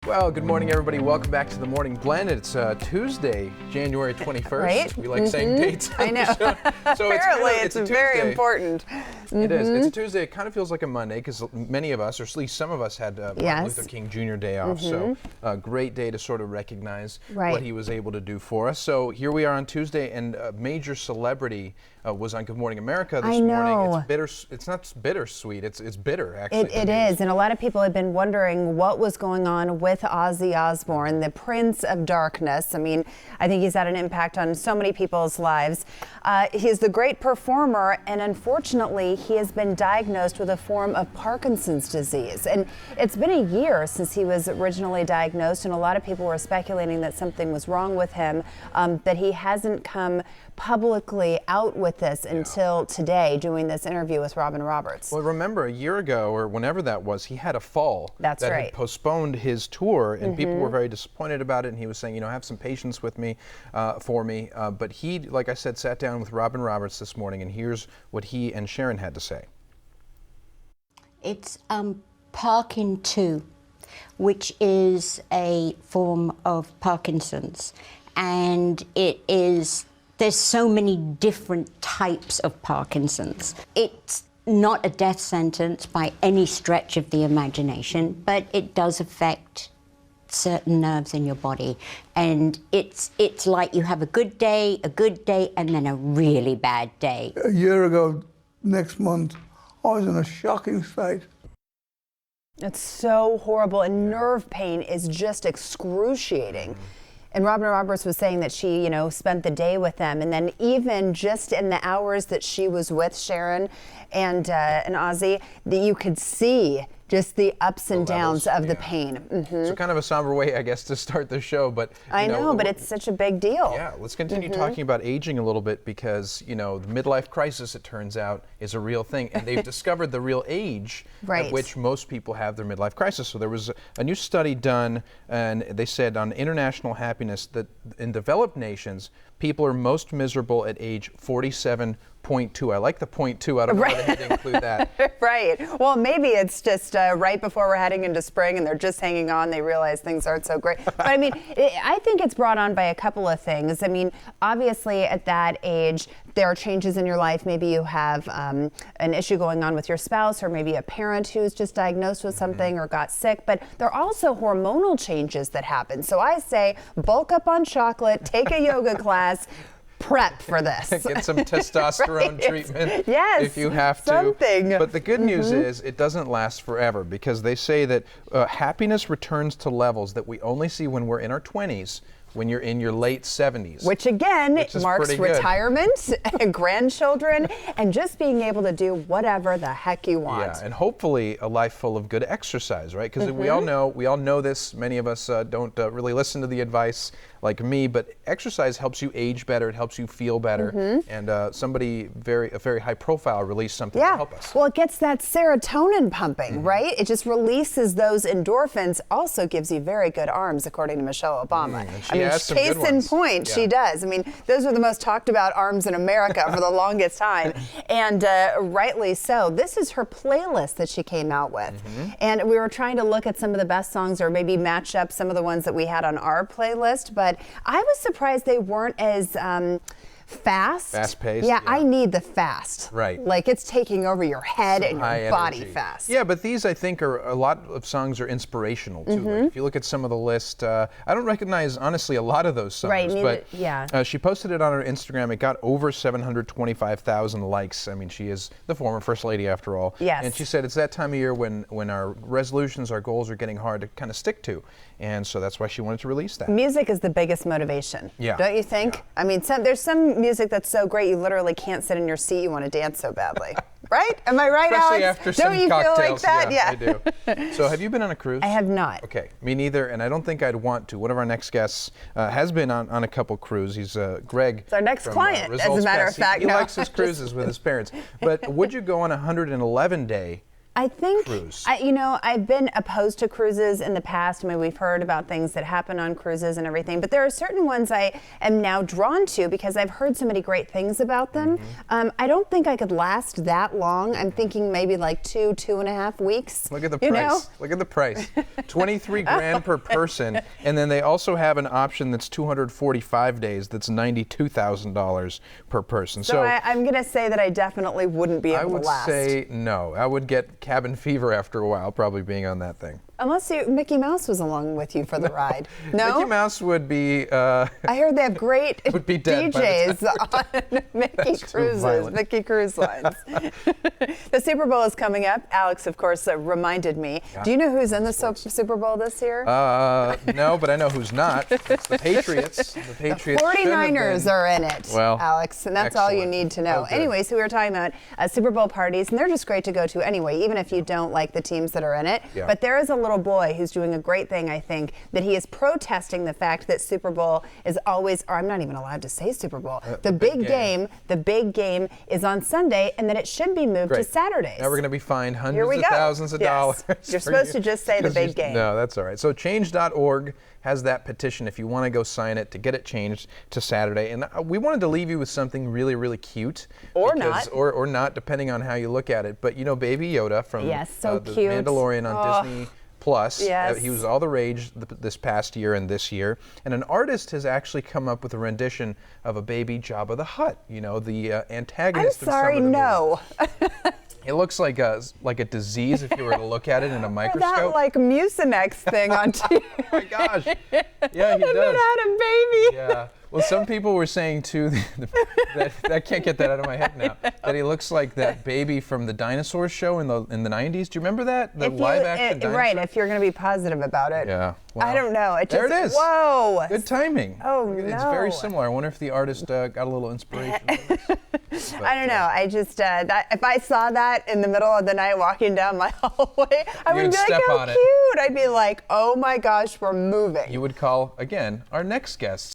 Well, good morning, everybody. Welcome back to the Morning Blend. It's Tuesday, January 21st. Right? We like saying dates on I know. the show. So Apparently, it's a very Tuesday. important. It is. It's a Tuesday. It kind of feels like a Monday because many of us, or at least some of us, had Martin Luther King Jr. Day off. So a great day to sort of recognize what he was able to do for us. So here we are on Tuesday, and a major celebrity was on Good Morning America this morning. It's bitter. It's not bittersweet. It's bitter, actually. It is, and a lot of people have been wondering what was going on with Ozzy Osbourne, the Prince of Darkness. I mean, I think he's had an impact on so many people's lives. He's the great performer, and unfortunately, he has been diagnosed with a form of Parkinson's disease. And it's been a year since he was originally diagnosed, and a lot of people were speculating that something was wrong with him, but he hasn't come publicly out with this until today, doing this interview with Robin Roberts. Well, remember a year ago, or whenever that was, he had a fall that had postponed his tour, and people were very disappointed about it, and he was saying, you know, have some patience with me, but he, like I said, sat down with Robin Roberts this morning, and here's what he and Sharon had to say. It's Parkin 2, which is a form of Parkinson's, and there's so many different types of Parkinson's. It's not a death sentence by any stretch of the imagination, but it does affect certain nerves in your body. And it's like you have a good day, and then a really bad day. A year ago, next month, I was in a shocking state. It's so horrible, and nerve pain is just excruciating. And Robin Roberts was saying that she, you know, spent the day with them, and then even just in the hours that she was with Sharon and Ozzy, that you could see just the ups and downs of the pain. So kind of a somber way, I guess, to start the show, but I know, but it's such a big deal. Yeah, let's continue talking about aging a little bit because, you know, the midlife crisis, it turns out, is a real thing, and they've discovered the real age at which most people have their midlife crisis. So there was a new study done, and they said on international happiness that in developed nations, people are most miserable at age 47.2. I like the .2. I don't know why they had to include that. Right. Well, maybe it's just right before we're heading into spring and they're just hanging on. They realize things aren't so great. But I mean, I think it's brought on by a couple of things. I mean, obviously at that age, there are changes in your life. Maybe you have an issue going on with your spouse, or maybe a parent who's just diagnosed with something or got sick. But there are also hormonal changes that happen. So I say bulk up on chocolate, take a yoga class, prep for this. Get some testosterone treatment if you have to. Something. But the good news is it doesn't last forever, because they say that happiness returns to levels that we only see when we're in our 20s, when you're in your late 70s. Which again marks retirement, grandchildren, and just being able to do whatever the heck you want. Yeah, and hopefully a life full of good exercise, right? Because we all know this. Many of us don't really listen to the advice like me, but exercise helps you age better. It helps you feel better. And a very high profile released something to help us. Well, it gets that serotonin pumping, right? It just releases those endorphins. Also gives you very good arms, according to Michelle Obama. Case in point, she does. I mean, those were the most talked about arms in America for the longest time, and rightly so. This is her playlist that she came out with, and we were trying to look at some of the best songs, or maybe match up some of the ones that we had on our playlist, but I was surprised they weren't as fast-paced. Yeah, I need the fast. Right. Like it's taking over your head and your body fast. Yeah, but these, I think, are a lot of songs are inspirational too. Like if you look at some of the list, I don't recognize honestly a lot of those songs. Right. But she posted it on her Instagram. It got over 725,000 likes. I mean, she is the former First Lady after all. Yes. And she said it's that time of year when our resolutions, our goals are getting hard to kind of stick to, and so that's why she wanted to release that. Music is the biggest motivation. Yeah. Don't you think? Yeah. I mean, there's some music that's so great you literally can't sit in your seat. You want to dance so badly. Right? Am I right, Especially Alex? after some Don't you cocktails. feel like that? Yeah, I do. So have you been on a cruise? I have not. Okay, me neither, and I don't think I'd want to. One of our next guests has been on a couple cruises. He's Greg. It's our next client, as a matter of fact. He likes his cruises with his parents. But would you go on a 111-day I think, cruise? I've been opposed to cruises in the past. I mean, we've heard about things that happen on cruises and everything, but there are certain ones I am now drawn to because I've heard so many great things about them. I don't think I could last that long. I'm thinking maybe like 2.5 weeks. Look at the price. Look at the price. 23 grand per person, and then they also have an option that's 245 days. That's $92,000 per person. So I'm going to say that I definitely wouldn't be able to last. I would say no. I would get cabin fever after a while, probably being on that thing. Unless Mickey Mouse was along with you for the ride. No? Mickey Mouse would be... I heard they have great would be dead DJs on Mickey Cruises, Mickey Cruise Lines. The Super Bowl is coming up. Alex, of course, reminded me. Yeah. Do you know who's in the Super Bowl this year? No, but I know who's not. It's the Patriots. The Patriots. The 49ers are in it, well, Alex, and that's excellent. all you need to know. Anyway, so we were talking about Super Bowl parties, and they're just great to go to anyway, even if you don't like the teams that are in it. Yeah. But there is a little boy who's doing a great thing, I think, that he is protesting the fact that Super Bowl is always, or I'm not even allowed to say Super Bowl, the big game is on Sunday, and that it should be moved to Saturdays. Now we're going to be fined hundreds of thousands of dollars. You're supposed to just say the big game. No, that's all right. So change.org has that petition if you want to go sign it to get it changed to Saturday. And we wanted to leave you with something really, really cute. Or not. Or not, depending on how you look at it. But Baby Yoda from so the cute. Mandalorian on Disney Plus. Yes. He was all the rage this past year and this year. And an artist has actually come up with a rendition of a baby Jabba the Hutt, the antagonist of some of the no. It looks like a disease if you were to look at it in a microscope. That like Mucinex thing on TV. Oh my gosh. Yeah, he does. And then had a baby. Yeah. Well, some people were saying too that I can't get that out of my head now. That he looks like that baby from the dinosaur show in the 90s. Do you remember that? The live action dinosaur? Right, if you're going to be positive about it. Yeah. Well, I don't know. There it is. Whoa. Good timing. Oh, It's very similar. I wonder if the artist got a little inspiration from this. I don't know. I just, if I saw that in the middle of the night walking down my hallway, I would be like, how cute. I'd be like, oh my gosh, we're moving. You would call, again, our next guest.